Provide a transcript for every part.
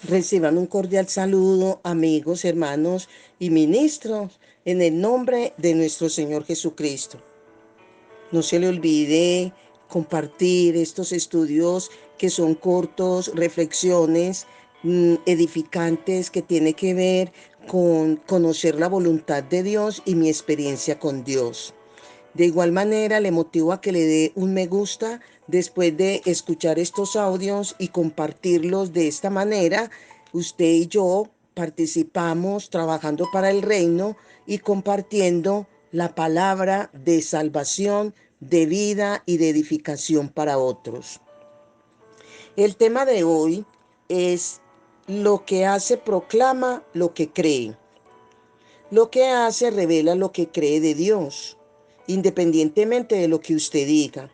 Reciban un cordial saludo, amigos, hermanos y ministros, en el nombre de nuestro Señor Jesucristo. No se le olvide compartir estos estudios que son cortos, reflexiones edificantes que tiene que ver con conocer la voluntad de Dios y mi experiencia con Dios. De igual manera, le motivo a que le dé un me gusta después de escuchar estos audios y compartirlos de esta manera. Usted y yo participamos trabajando para el reino y compartiendo la palabra de salvación, de vida y de edificación para otros. El tema de hoy es lo que hace proclama lo que cree. Lo que hace revela lo que cree de Dios, independientemente de lo que usted diga.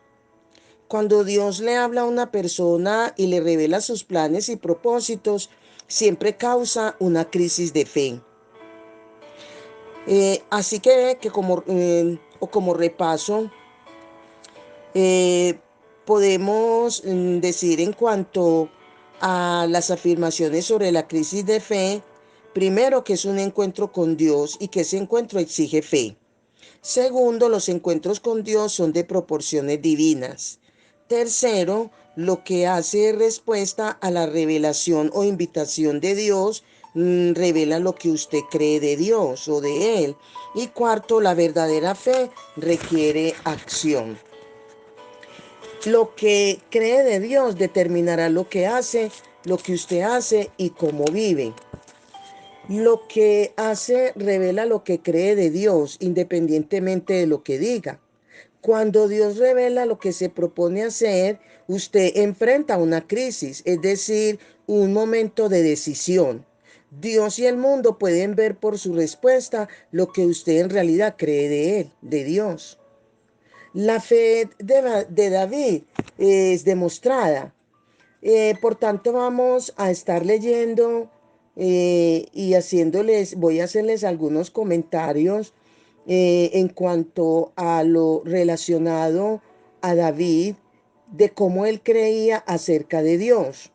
Cuando Dios le habla a una persona y le revela sus planes y propósitos, siempre causa una crisis de fe. Así que como repaso, eh, podemos decir en cuanto a las afirmaciones sobre la crisis de fe, primero que es un encuentro con Dios y que ese encuentro exige fe. Segundo, los encuentros con Dios son de proporciones divinas. Tercero, lo que hace respuesta a la revelación o invitación de Dios, revela lo que usted cree de Dios o de Él. Y cuarto, la verdadera fe requiere acción. Lo que cree de Dios determinará lo que usted hace y cómo vive. Lo que hace revela lo que cree de Dios, independientemente de lo que diga. Cuando Dios revela lo que se propone hacer, usted enfrenta una crisis, es decir, un momento de decisión. Dios y el mundo pueden ver por su respuesta lo que usted en realidad cree de Él, de Dios. La fe de David es demostrada. Por tanto, vamos a estar leyendo y voy a hacerles algunos comentarios en cuanto a lo relacionado a David, de cómo él creía acerca de Dios.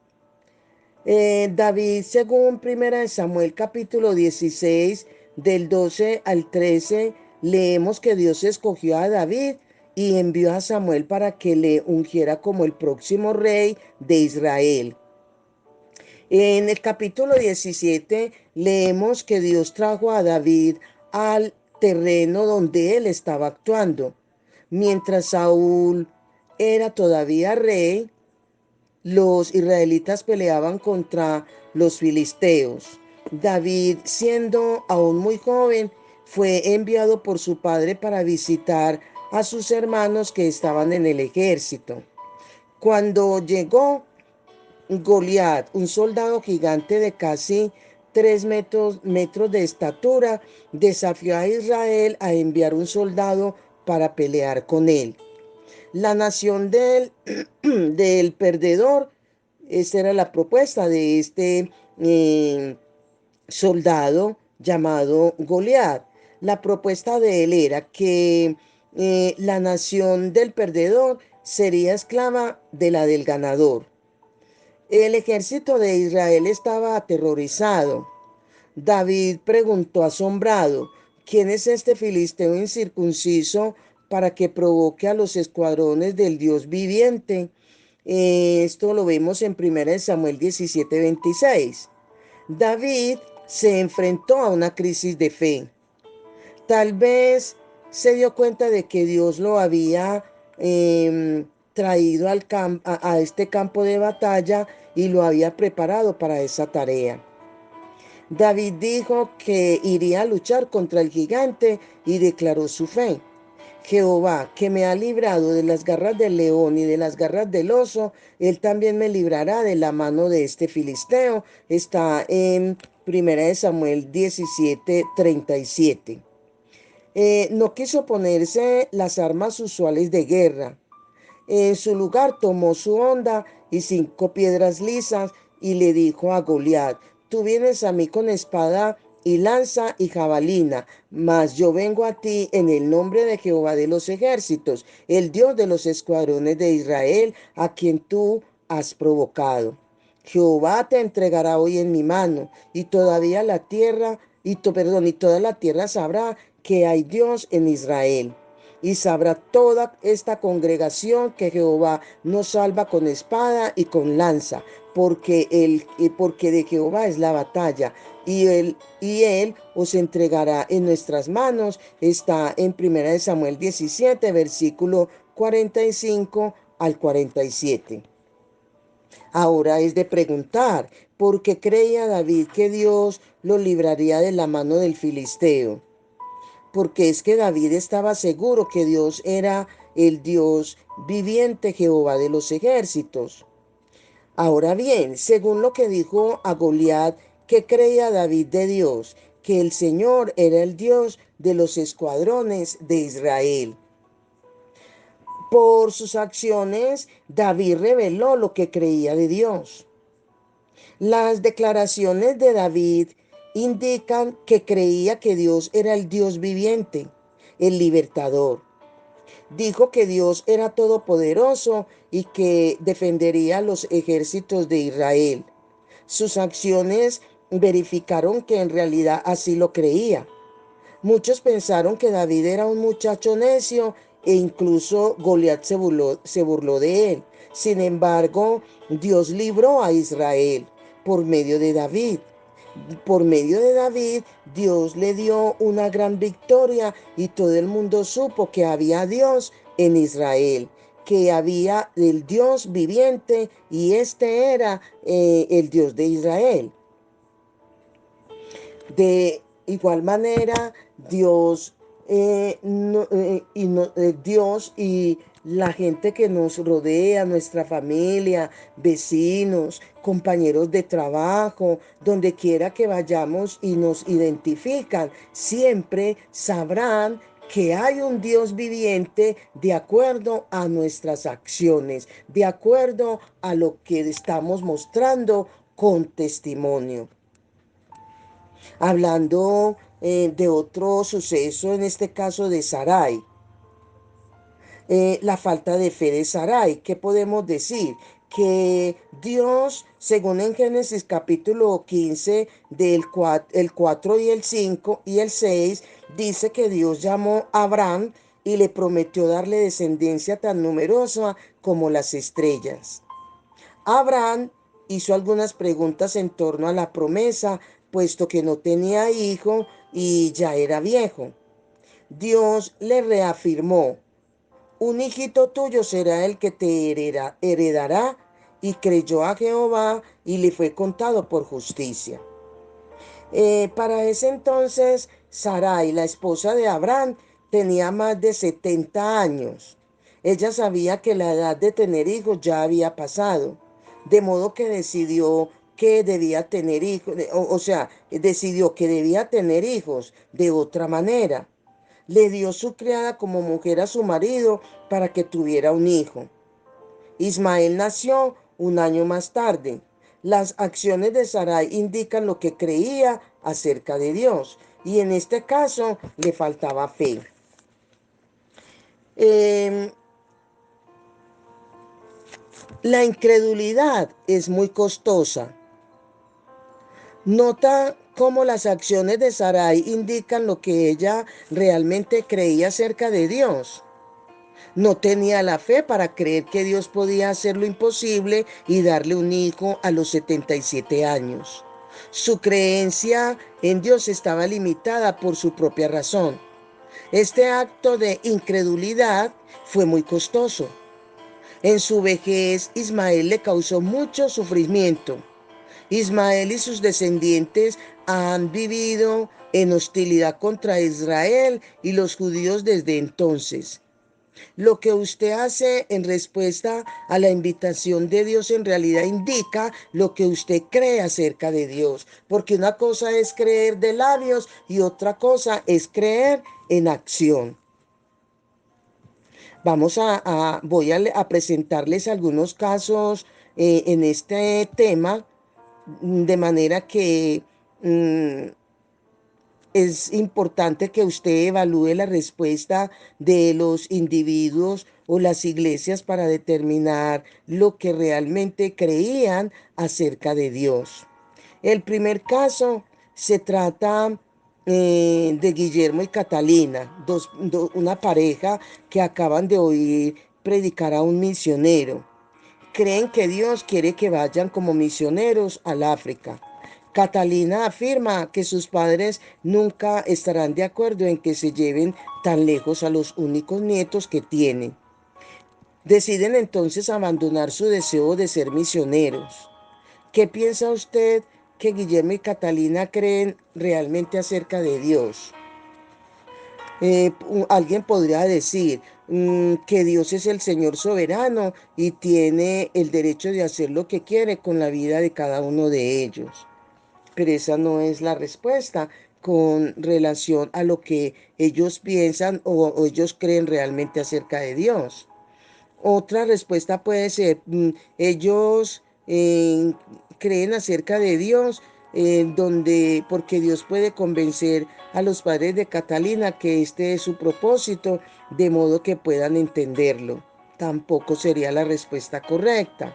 David, según 1 Samuel capítulo 16, del 12 al 13, leemos que Dios escogió a David y envió a Samuel para que le ungiera como el próximo rey de Israel. En el capítulo 17 leemos que Dios trajo a David al terreno donde él estaba actuando. Mientras Saúl era todavía rey, los israelitas peleaban contra los filisteos. David, siendo aún muy joven, fue enviado por su padre para visitar a sus hermanos que estaban en el ejército. Cuando llegó Goliat, un soldado gigante de casi 3 metros de estatura, desafió a Israel a enviar un soldado para pelear con él. La nación del perdedor, esta era la propuesta de este soldado llamado Goliat. La propuesta de él era que la nación del perdedor sería esclava de la del ganador. El ejército de Israel estaba aterrorizado. David preguntó asombrado, ¿quién es este filisteo incircunciso para que provoque a los escuadrones del Dios viviente? Esto lo vemos en 1 Samuel 17:26. David se enfrentó a una crisis de fe. Tal vez se dio cuenta de que Dios lo había traído a este campo de batalla y lo había preparado para esa tarea. David dijo que iría a luchar contra el gigante y declaró su fe. Jehová, que me ha librado de las garras del león y de las garras del oso, él también me librará de la mano de este filisteo. Está en 1 Samuel 17:37. No quiso ponerse las armas usuales de guerra. En su lugar tomó su honda y 5 piedras lisas y le dijo a Goliat, tú vienes a mí con espada y lanza y jabalina, mas yo vengo a ti en el nombre de Jehová de los ejércitos, el Dios de los escuadrones de Israel, a quien tú has provocado. Jehová te entregará hoy en mi mano, y todavía la tierra, y toda la tierra sabrá que hay Dios en Israel. Y sabrá toda esta congregación que Jehová nos salva con espada y con lanza, porque de Jehová es la batalla, y él os entregará en nuestras manos. Está en 1 Samuel 17, versículo 45 al 47. Ahora es de preguntar, ¿por qué creía David que Dios lo libraría de la mano del filisteo? Porque es que David estaba seguro que Dios era el Dios viviente, Jehová de los ejércitos. Ahora bien, según lo que dijo a Goliat, ¿qué creía David de Dios? Que el Señor era el Dios de los escuadrones de Israel. Por sus acciones, David reveló lo que creía de Dios. Las declaraciones de David indican que creía que Dios era el Dios viviente, el libertador. Dijo que Dios era todopoderoso y que defendería los ejércitos de Israel. Sus acciones verificaron que en realidad así lo creía. Muchos pensaron que David era un muchacho necio e incluso Goliat se burló de él. Sin embargo, Dios libró a Israel por medio de David. Por medio de David, Dios le dio una gran victoria y todo el mundo supo que había Dios en Israel, que había el Dios viviente y este era el Dios de Israel. De igual manera, Dios y la gente que nos rodea, nuestra familia, vecinos, compañeros de trabajo, donde quiera que vayamos y nos identifican, siempre sabrán que hay un Dios viviente de acuerdo a nuestras acciones, de acuerdo a lo que estamos mostrando con testimonio. Hablando de otro suceso, en este caso de Sarai, la falta de fe de Sarai. ¿Qué podemos decir? Que Dios, según en Génesis capítulo 15, el 4 y el 5 y el 6, dice que Dios llamó a Abraham y le prometió darle descendencia tan numerosa como las estrellas. Abraham hizo algunas preguntas en torno a la promesa, puesto que no tenía hijo y ya era viejo. Dios le reafirmó: un hijito tuyo será el que te heredará, y creyó a Jehová y le fue contado por justicia. Para ese entonces, Sarai, la esposa de Abraham, tenía más de 70 años. Ella sabía que la edad de tener hijos ya había pasado, de modo que decidió que debía tener hijos, decidió que debía tener hijos de otra manera. Le dio su criada como mujer a su marido para que tuviera un hijo. Ismael nació un año más tarde. Las acciones de Sarai indican lo que creía acerca de Dios, y en este caso le faltaba fe. La incredulidad es muy costosa. Nota cómo las acciones de Sarai indican lo que ella realmente creía acerca de Dios. No tenía la fe para creer que Dios podía hacer lo imposible y darle un hijo a los 77 años. Su creencia en Dios estaba limitada por su propia razón. Este acto de incredulidad fue muy costoso. En su vejez, Ismael le causó mucho sufrimiento. Ismael y sus descendientes han vivido en hostilidad contra Israel y los judíos desde entonces. Lo que usted hace en respuesta a la invitación de Dios en realidad indica lo que usted cree acerca de Dios, porque una cosa es creer de labios y otra cosa es creer en acción. Voy a presentarles algunos casos en este tema, de manera que es importante que usted evalúe la respuesta de los individuos o las iglesias para determinar lo que realmente creían acerca de Dios. El primer caso se trata de Guillermo y Catalina, una pareja que acaban de oír predicar a un misionero. Creen que Dios quiere que vayan como misioneros al África. Catalina afirma que sus padres nunca estarán de acuerdo en que se lleven tan lejos a los únicos nietos que tienen. Deciden entonces abandonar su deseo de ser misioneros. ¿Qué piensa usted que Guillermo y Catalina creen realmente acerca de Dios? Alguien podría decir que Dios es el Señor soberano y tiene el derecho de hacer lo que quiere con la vida de cada uno de ellos. Pero esa no es la respuesta con relación a lo que ellos piensan o ellos creen realmente acerca de Dios. Otra respuesta puede ser, ellos creen acerca de Dios, porque Dios puede convencer a los padres de Catalina que este es su propósito, de modo que puedan entenderlo. Tampoco sería la respuesta correcta.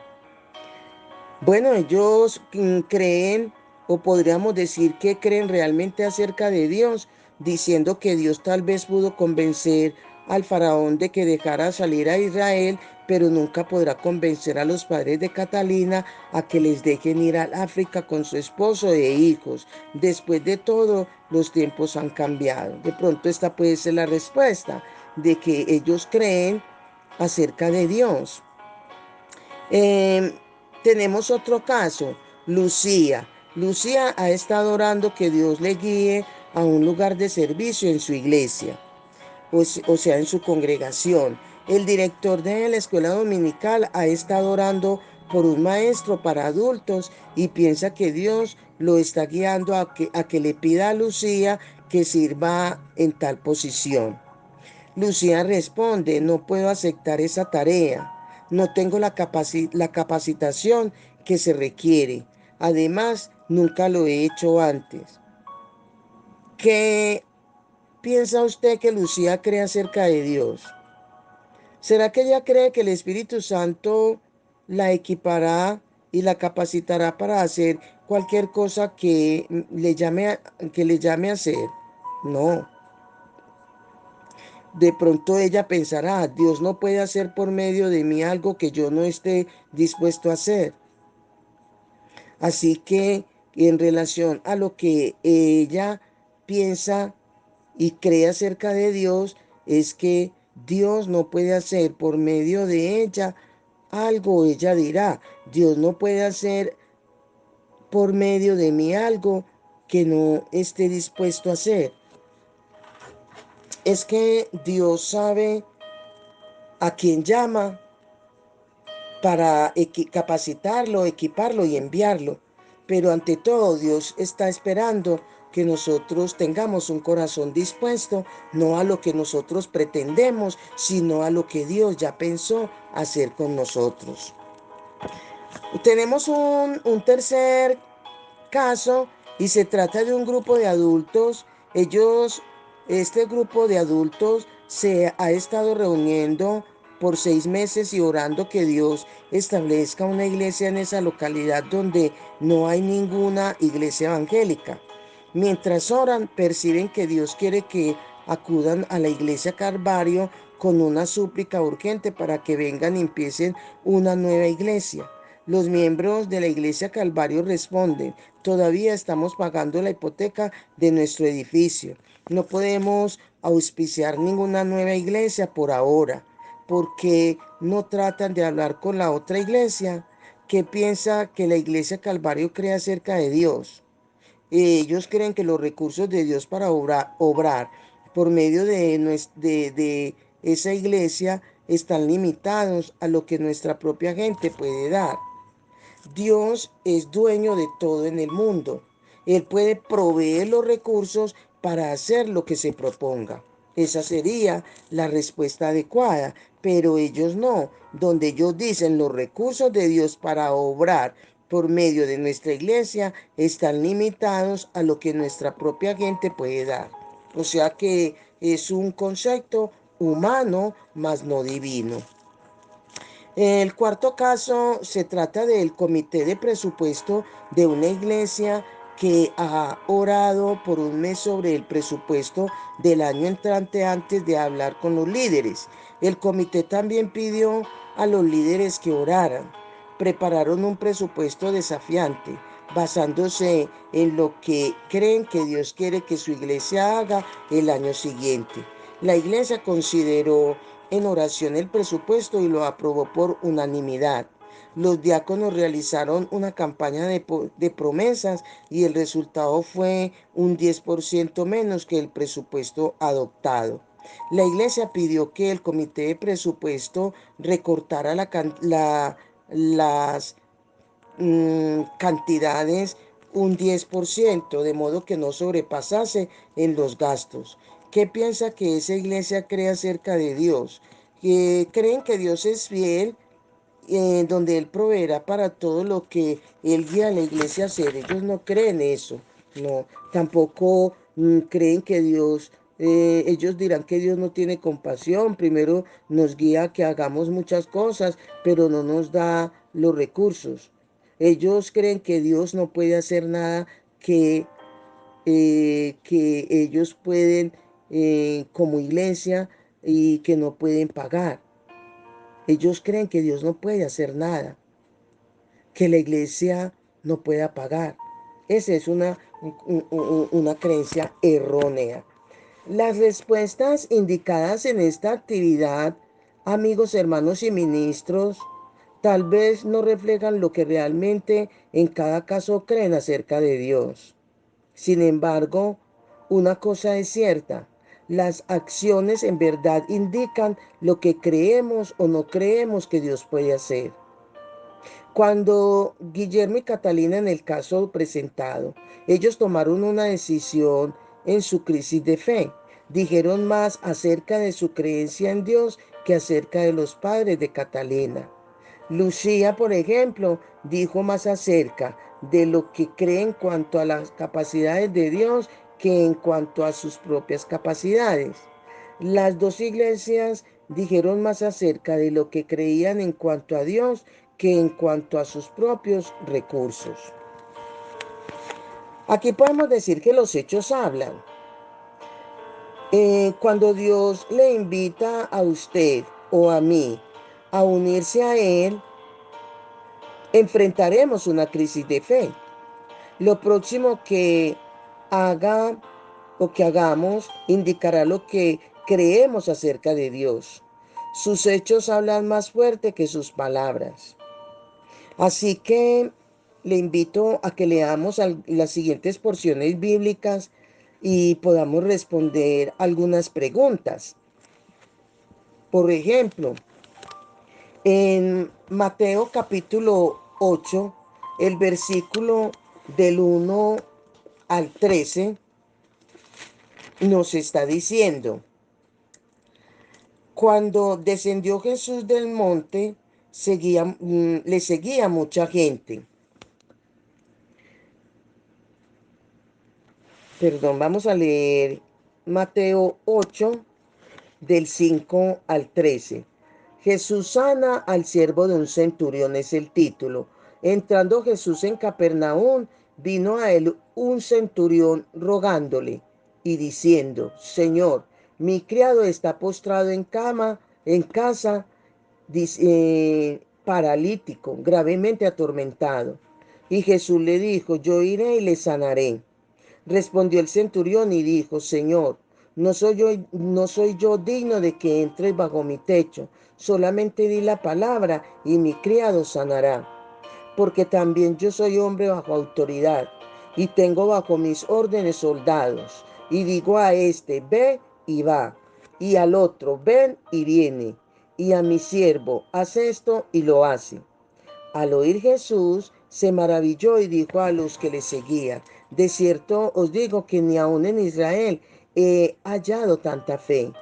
Bueno, ellos creen, o podríamos decir que creen realmente acerca de Dios, diciendo que Dios tal vez pudo convencer al faraón de que dejara salir a Israel, pero nunca podrá convencer a los padres de Catalina a que les dejen ir al África con su esposo e hijos. Después de todo, los tiempos han cambiado. De pronto esta puede ser la respuesta, de que ellos creen acerca de Dios. Eh, Tenemos otro caso, Lucía. Lucía ha estado orando que Dios le guíe a un lugar de servicio en su iglesia, o sea, en su congregación. El director de la escuela dominical ha estado orando por un maestro para adultos y piensa que Dios lo está guiando a que le pida a Lucía que sirva en tal posición. Lucía responde, no puedo aceptar esa tarea, no tengo la capacitación que se requiere. Además, nunca lo he hecho antes. ¿Qué piensa usted que Lucía cree acerca de Dios? ¿Será que ella cree que el Espíritu Santo la equipará y la capacitará para hacer cualquier cosa que le llame a hacer? No. De pronto ella pensará, Dios no puede hacer por medio de mí algo que yo no esté dispuesto a hacer. Así que en relación a lo que ella piensa y cree acerca de Dios, es que Dios no puede hacer por medio de ella algo. Ella dirá, Dios no puede hacer por medio de mí algo que no esté dispuesto a hacer. Es que Dios sabe a quién llama para capacitarlo, equiparlo y enviarlo. Pero ante todo, Dios está esperando que nosotros tengamos un corazón dispuesto, no a lo que nosotros pretendemos, sino a lo que Dios ya pensó hacer con nosotros. Tenemos un tercer caso y se trata de un grupo de adultos. Este grupo de adultos se ha estado reuniendo por 6 meses y orando que Dios establezca una iglesia en esa localidad donde no hay ninguna iglesia evangélica. Mientras oran, perciben que Dios quiere que acudan a la iglesia Calvario con una súplica urgente para que vengan y empiecen una nueva iglesia. Los miembros de la iglesia Calvario responden, todavía estamos pagando la hipoteca de nuestro edificio. No podemos auspiciar ninguna nueva iglesia por ahora. Porque no tratan de hablar con la otra iglesia que piensa que la iglesia Calvario cree acerca de Dios. Ellos creen que los recursos de Dios para obrar por medio de esa iglesia están limitados a lo que nuestra propia gente puede dar. Dios es dueño de todo en el mundo. Él puede proveer los recursos para hacer lo que se proponga. Esa sería la respuesta adecuada, pero ellos no. Donde ellos dicen los recursos de Dios para obrar por medio de nuestra iglesia están limitados a lo que nuestra propia gente puede dar. O sea que es un concepto humano, mas no divino. El cuarto caso se trata del comité de presupuesto de una iglesia que ha orado por un mes sobre el presupuesto del año entrante antes de hablar con los líderes. El comité también pidió a los líderes que oraran. Prepararon un presupuesto desafiante, basándose en lo que creen que Dios quiere que su iglesia haga el año siguiente. La iglesia consideró en oración el presupuesto y lo aprobó por unanimidad. Los diáconos realizaron una campaña de promesas y el resultado fue un 10% menos que el presupuesto adoptado. La iglesia pidió que el comité de presupuesto recortara las cantidades un 10%, de modo que no sobrepasase en los gastos. ¿Qué piensa que esa iglesia cree acerca de Dios? Que creen que Dios es fiel, donde Él proveerá para todo lo que Él guía a la iglesia a hacer. Ellos no creen eso, no. Tampoco creen que Dios, ellos dirán que Dios no tiene compasión. Primero nos guía a que hagamos muchas cosas, pero no nos da los recursos. Ellos creen que Dios no puede hacer nada que ellos pueden como iglesia y que no pueden pagar. Ellos creen que Dios no puede hacer nada, que la iglesia no pueda pagar. Esa es una creencia errónea. Las respuestas indicadas en esta actividad, amigos, hermanos y ministros, tal vez no reflejan lo que realmente en cada caso creen acerca de Dios. Sin embargo, una cosa es cierta, las acciones en verdad indican lo que creemos o no creemos que Dios puede hacer. Cuando Guillermo y Catalina en el caso presentado, ellos tomaron una decisión en su crisis de fe. Dijeron más acerca de su creencia en Dios que acerca de los padres de Catalina. Lucía, por ejemplo, dijo más acerca de lo que cree en cuanto a las capacidades de Dios que en cuanto a sus propias capacidades. Las dos iglesias dijeron más acerca de lo que creían en cuanto a Dios que en cuanto a sus propios recursos. Aquí podemos decir que los hechos hablan. Cuando Dios le invita a usted o a mí a unirse a Él, enfrentaremos una crisis de fe. Lo próximo que haga o que hagamos indicará lo que creemos acerca de Dios. Sus hechos hablan más fuerte que sus palabras. Así que le invito a que leamos las siguientes porciones bíblicas y podamos responder algunas preguntas. Por ejemplo, en Mateo capítulo 8, el versículo del 1 al 13 nos está diciendo: cuando descendió Jesús del monte, le seguía mucha gente. Perdón, vamos a leer Mateo 8, del 5 al 13. Jesús sana al siervo de un centurión es el título. Entrando Jesús en Capernaum, vino a él un centurión rogándole y diciendo: Señor, mi criado está postrado en casa, paralítico, gravemente atormentado. Y Jesús le dijo: yo iré y le sanaré. Respondió el centurión y dijo: Señor, no soy yo digno de que entres bajo mi techo, solamente di la palabra y mi criado sanará. Porque también yo soy hombre bajo autoridad y tengo bajo mis órdenes soldados. Y digo a este: ve y va, y al otro: ven y viene, y a mi siervo: haz esto, y lo hace. Al oír Jesús, se maravilló y dijo a los que le seguían: de cierto os digo que ni aun en Israel he hallado tanta fe.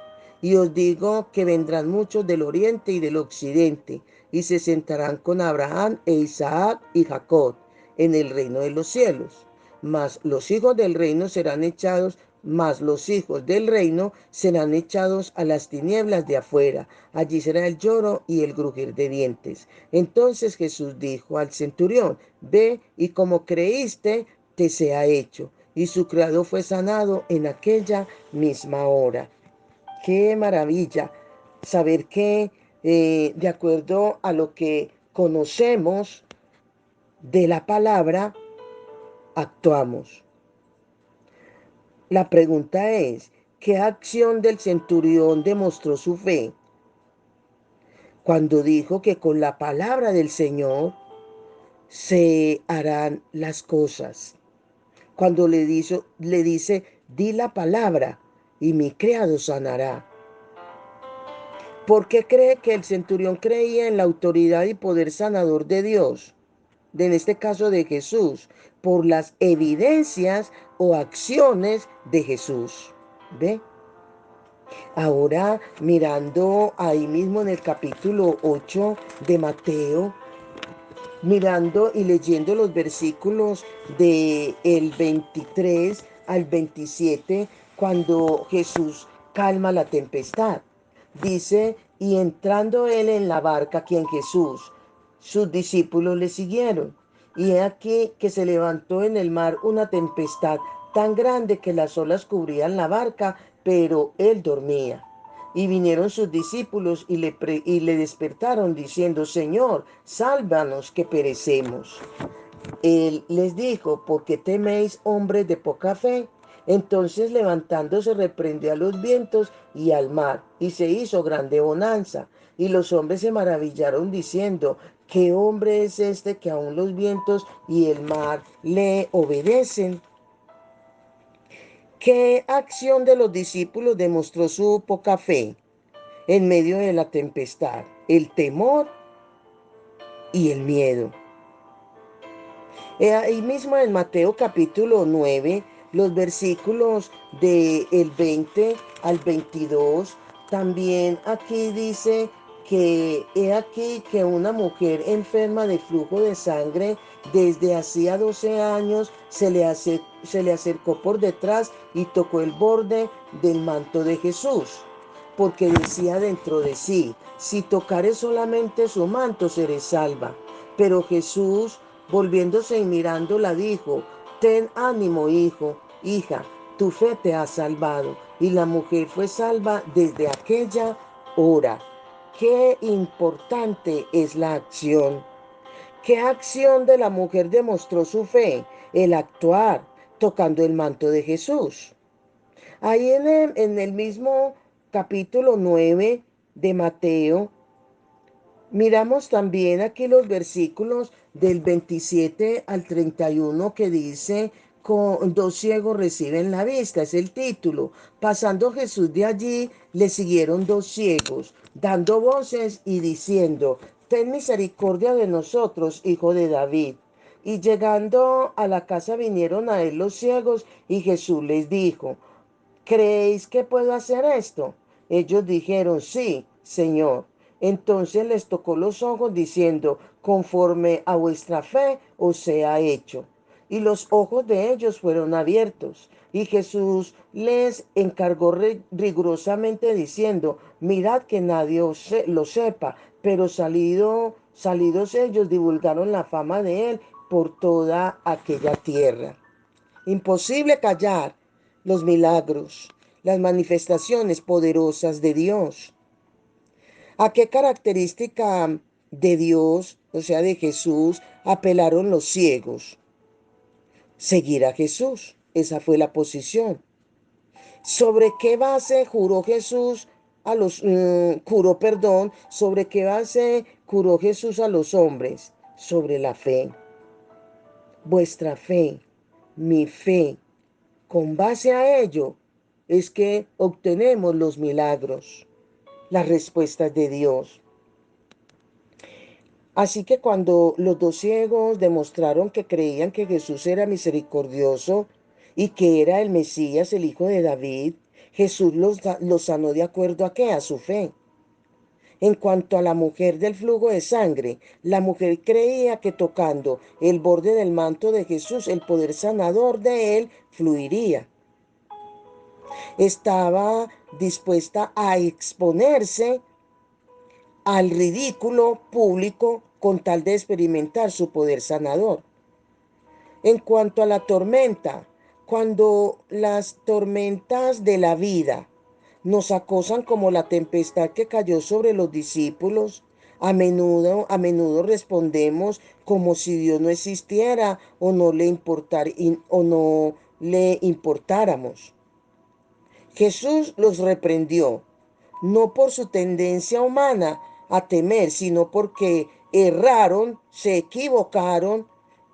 Y os digo que vendrán muchos del oriente y del occidente, y se sentarán con Abraham e Isaac y Jacob en el reino de los cielos. Mas los hijos del reino serán echados, mas los hijos del reino serán echados a las tinieblas de afuera. Allí será el lloro y el crujir de dientes. Entonces Jesús dijo al centurión: ve, y como creíste, te sea hecho. Y su criado fue sanado en aquella misma hora. Qué maravilla saber que de acuerdo a lo que conocemos de la palabra, actuamos. La pregunta es, ¿qué acción del centurión demostró su fe? Cuando dijo que con la palabra del Señor se harán las cosas. Cuando le dice, di la palabra y mi criado sanará. ¿Por qué cree que el centurión creía en la autoridad y poder sanador de Dios? En este caso de Jesús, por las evidencias o acciones de Jesús. ¿Ve? Ahora mirando ahí mismo en el capítulo 8 de Mateo, mirando y leyendo los versículos del 23 al 27, cuando Jesús calma la tempestad. Dice, y entrando él en la barca, quien Jesús, sus discípulos le siguieron. Y he aquí que se levantó en el mar una tempestad tan grande que las olas cubrían la barca, pero él dormía. Y vinieron sus discípulos y le despertaron diciendo, Señor, sálvanos que perecemos. Él les dijo, ¿por qué teméis, hombres de poca fe? Entonces levantándose reprendió a los vientos y al mar, y se hizo grande bonanza. Y los hombres se maravillaron diciendo, ¿qué hombre es este que aun los vientos y el mar le obedecen? ¿Qué acción de los discípulos demostró su poca fe en medio de la tempestad? El temor y el miedo. Ahí mismo en Mateo capítulo 9, los versículos del 20 al 22, también aquí dice que he aquí que una mujer enferma de flujo de sangre desde hacía 12 años se le acercó por detrás y tocó el borde del manto de Jesús, porque decía dentro de sí, si tocare solamente su manto seré salva. Pero Jesús, volviéndose y mirándola, dijo, ten ánimo, hija, tu fe te ha salvado. Y la mujer fue salva desde aquella hora. Qué importante es la acción. ¿Qué acción de la mujer demostró su fe? El actuar, tocando el manto de Jesús. Ahí en el mismo capítulo 9 de Mateo, miramos también aquí los versículos del 27 al 31 que dice, con dos ciegos reciben la vista, es el título. Pasando Jesús de allí, le siguieron dos ciegos, dando voces y diciendo, ten misericordia de nosotros, hijo de David. Y llegando a la casa vinieron a él los ciegos, y Jesús les dijo, ¿creéis que puedo hacer esto? Ellos dijeron, sí, Señor. Entonces les tocó los ojos diciendo, conforme a vuestra fe os sea hecho. Y los ojos de ellos fueron abiertos. Y Jesús les encargó rigurosamente diciendo, mirad que nadie lo sepa. Pero salidos ellos divulgaron la fama de él por toda aquella tierra. Imposible callar los milagros, las manifestaciones poderosas de Dios. ¿A qué característica de Dios, o sea, de Jesús, apelaron los ciegos? Seguir a Jesús. Esa fue la posición. ¿Sobre qué base juró Jesús sobre qué base curó Jesús a los hombres? Sobre la fe. Vuestra fe, mi fe. Con base a ello es que obtenemos los milagros, las respuestas de Dios. Así que cuando los dos ciegos demostraron que creían que Jesús era misericordioso y que era el Mesías, el hijo de David, Jesús los sanó de acuerdo a qué, a su fe. En cuanto a la mujer del flujo de sangre, la mujer creía que tocando el borde del manto de Jesús, el poder sanador de él fluiría. Estaba dispuesta a exponerse al ridículo público con tal de experimentar su poder sanador. En cuanto a la tormenta, cuando las tormentas de la vida nos acosan como la tempestad que cayó sobre los discípulos, a menudo respondemos como si Dios no existiera o no le importáramos. Jesús los reprendió, no por su tendencia humana a temer, sino porque erraron, se equivocaron,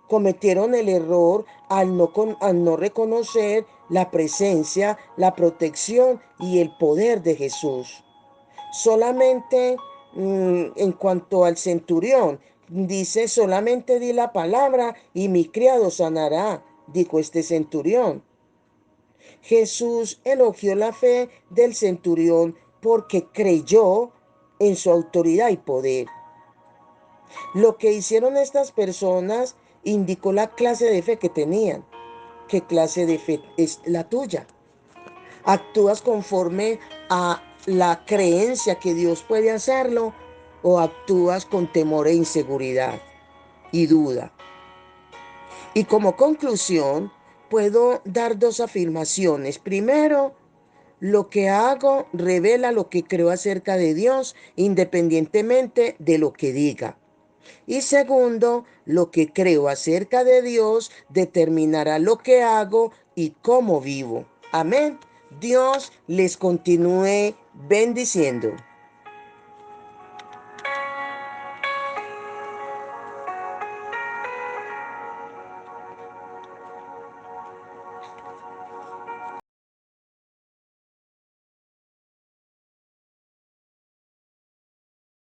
cometieron el error al no reconocer la presencia, la protección y el poder de Jesús. Solamente en cuanto al centurión, dice, solamente di la palabra y mi criado sanará, dijo este centurión. Jesús elogió la fe del centurión porque creyó en su autoridad y poder. Lo que hicieron estas personas indicó la clase de fe que tenían. ¿Qué clase de fe es la tuya? ¿Actúas conforme a la creencia que Dios puede hacerlo o actúas con temor e inseguridad y duda? Y como conclusión, puedo dar dos afirmaciones. Primero, lo que hago revela lo que creo acerca de Dios, independientemente de lo que diga. Y segundo, lo que creo acerca de Dios determinará lo que hago y cómo vivo. Amén. Dios les continúe bendiciendo.